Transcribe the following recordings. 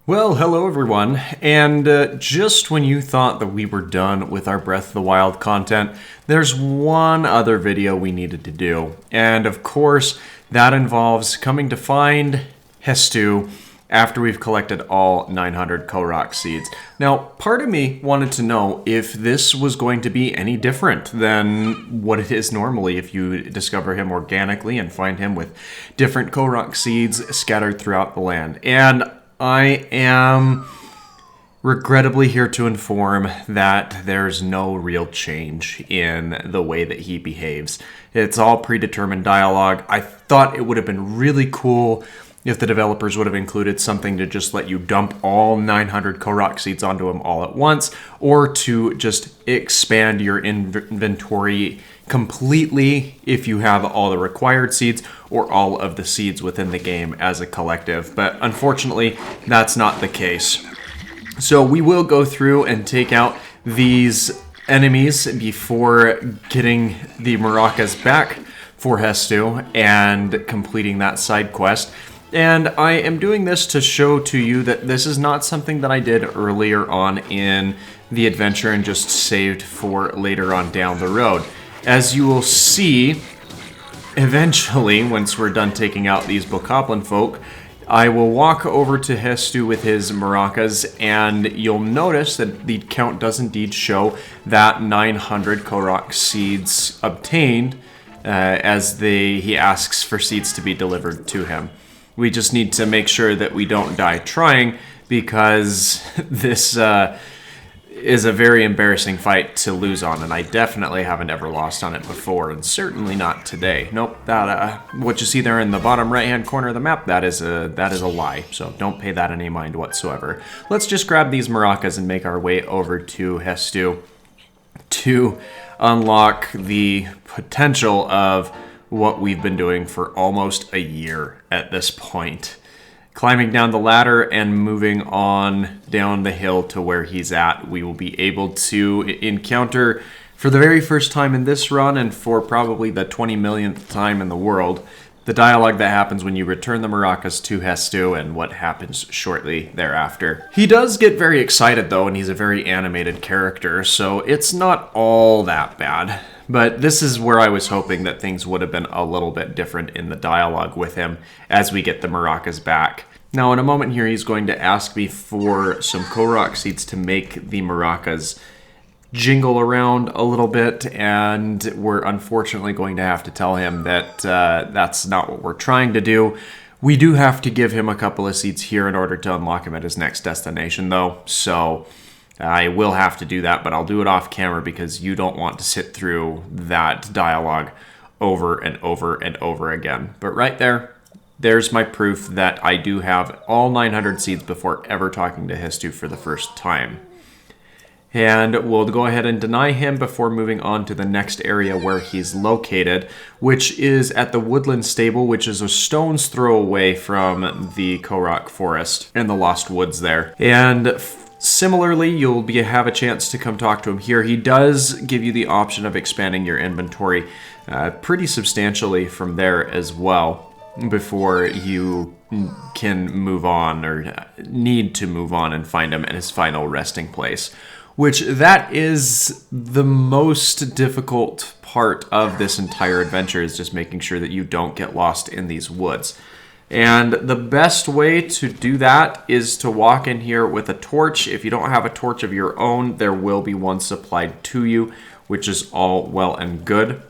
Well, hello everyone, and just when you thought that we were done with our Breath of the Wild content, there's one other video we needed to do, and of course, that involves coming to find Hestu after we've collected all 900 Korok seeds. Now, part of me wanted to know if this was going to be any different than what it is normally if you discover him organically and find him with different Korok seeds scattered throughout the land, and I am regrettably here to inform that there's no real change in the way that he behaves. It's all predetermined dialogue. I thought it would have been really cool if the developers would have included something to just let you dump all 900 Korok seeds onto him all at once, or to just expand your inventory completely if you have all the required seeds or all of the seeds within the game as a collective. But unfortunately, that's not the case. So we will go through and take out these enemies before getting the maracas back for Hestu and completing that side quest. And I am doing this to show to you that this is not something that I did earlier on in the adventure and just saved for later on down the road. As you will see, eventually, once we're done taking out these Bokoblin folk, I will walk over to Hestu with his maracas, and you'll notice that the count does indeed show that 900 Korok seeds obtained as he asks for seeds to be delivered to him. We just need to make sure that we don't die trying, because this is a very embarrassing fight to lose on, and I definitely haven't ever lost on it before, and certainly not today. Nope, that what you see there in the bottom right-hand corner of the map, that is a lie, so don't pay that any mind whatsoever. Let's just grab these maracas and make our way over to Hestu to unlock the potential of what we've been doing for almost a year at this point. Climbing down the ladder and moving on down the hill to where he's at, we will be able to encounter, for the very first time in this run and for probably the 20 millionth time in the world, the dialogue that happens when you return the maracas to Hestu and what happens shortly thereafter. He does get very excited though, and he's a very animated character, so it's not all that bad. But this is where I was hoping that things would have been a little bit different in the dialogue with him as we get the maracas back. Now, in a moment here, he's going to ask me for some Korok seeds to make the maracas jingle around a little bit, and we're unfortunately going to have to tell him that that's not what we're trying to do. We do have to give him a couple of seeds here in order to unlock him at his next destination, though, so I will have to do that, but I'll do it off camera because you don't want to sit through that dialogue over and over and over again. But right there's my proof that I do have all 900 seeds before ever talking to Hestu for the first time. And we'll go ahead and deny him before moving on to the next area where he's located, which is at the Woodland Stable, which is a stone's throw away from the Korok Forest and the Lost Woods there. And similarly, you'll have a chance to come talk to him here. He does give you the option of expanding your inventory pretty substantially from there as well before you can move on or need to move on and find him at his final resting place, which that is the most difficult part of this entire adventure, is just making sure that you don't get lost in these woods. And the best way to do that is to walk in here with a torch. If you don't have a torch of your own, there will be one supplied to you, which is all well and good.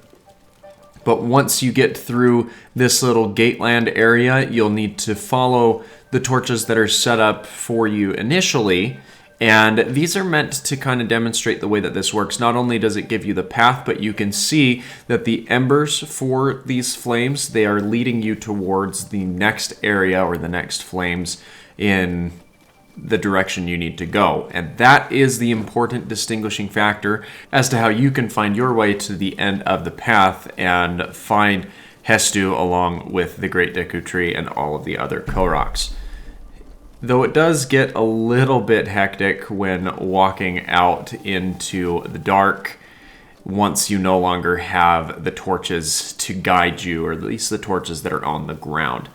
But once you get through this little gateland area, you'll need to follow the torches that are set up for you initially. And these are meant to kind of demonstrate the way that this works. Not only does it give you the path, but you can see that the embers for these flames, they are leading you towards the next area or the next flames in the direction you need to go. And that is the important distinguishing factor as to how you can find your way to the end of the path and find Hestu along with the Great Deku Tree and all of the other Koroks. Though it does get a little bit hectic when walking out into the dark once you no longer have the torches to guide you, or at least the torches that are on the ground.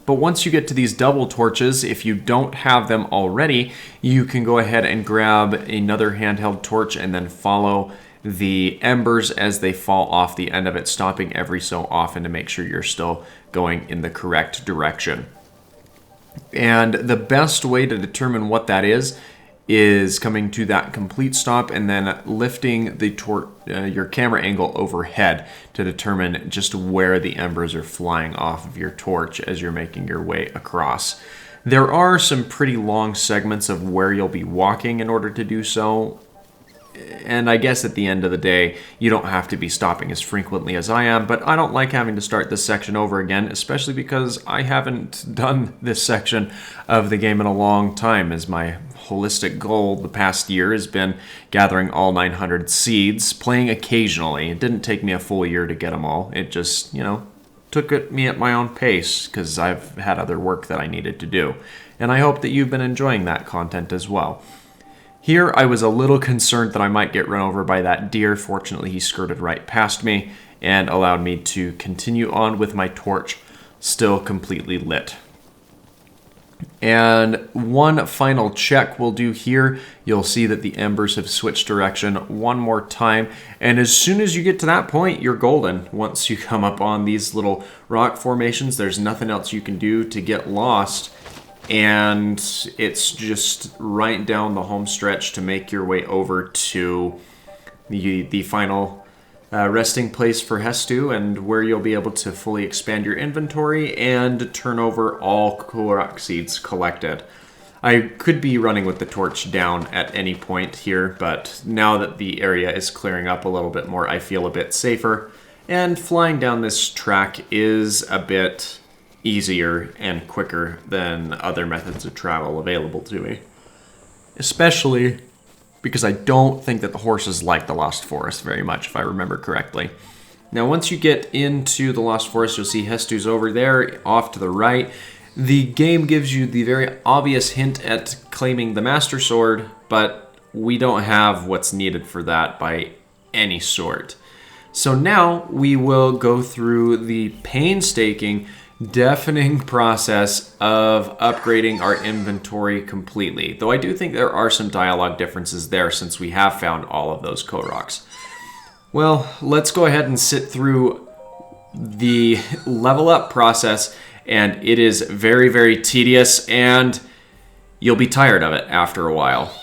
But once you get to these double torches, if you don't have them already, you can go ahead and grab another handheld torch and then follow the embers as they fall off the end of it, stopping every so often to make sure you're still going in the correct direction. And the best way to determine what that is coming to that complete stop and then lifting the your camera angle overhead to determine just where the embers are flying off of your torch as you're making your way across. There are some pretty long segments of where you'll be walking in order to do so. And I guess at the end of the day, you don't have to be stopping as frequently as I am, but I don't like having to start this section over again, especially because I haven't done this section of the game in a long time, as my holistic goal the past year has been gathering all 900 seeds, playing occasionally. It didn't take me a full year to get them all. It just, took me at my own pace because I've had other work that I needed to do. And I hope that you've been enjoying that content as well. Here, I was a little concerned that I might get run over by that deer. Fortunately, he skirted right past me and allowed me to continue on with my torch still completely lit. And one final check we'll do here. You'll see that the embers have switched direction one more time. And as soon as you get to that point, you're golden. Once you come up on these little rock formations, there's nothing else you can do to get lost. And it's just right down the home stretch to make your way over to the final resting place for Hestu, and where you'll be able to fully expand your inventory and turn over all Korok seeds collected. I could be running with the torch down at any point here, but now that the area is clearing up a little bit more, I feel a bit safer. And flying down this track is a bit easier and quicker than other methods of travel available to me. Especially because I don't think that the horses like the Lost Forest very much, if I remember correctly. Now, once you get into the Lost Forest, you'll see Hestu's over there, off to the right. The game gives you the very obvious hint at claiming the Master Sword, but we don't have what's needed for that by any sort. So now we will go through the painstaking, deafening process of upgrading our inventory completely. Though I do think there are some dialogue differences there since we have found all of those Koroks. Well, let's go ahead and sit through the level up process, and it is very, very tedious, and you'll be tired of it after a while.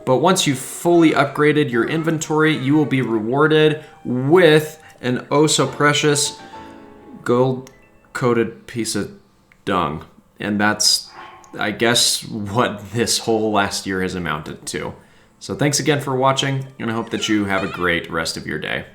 But once you've fully upgraded your inventory, you will be rewarded with an oh so precious gold-coated piece of dung. And that's, I guess, what this whole last year has amounted to. So thanks again for watching, and I hope that you have a great rest of your day.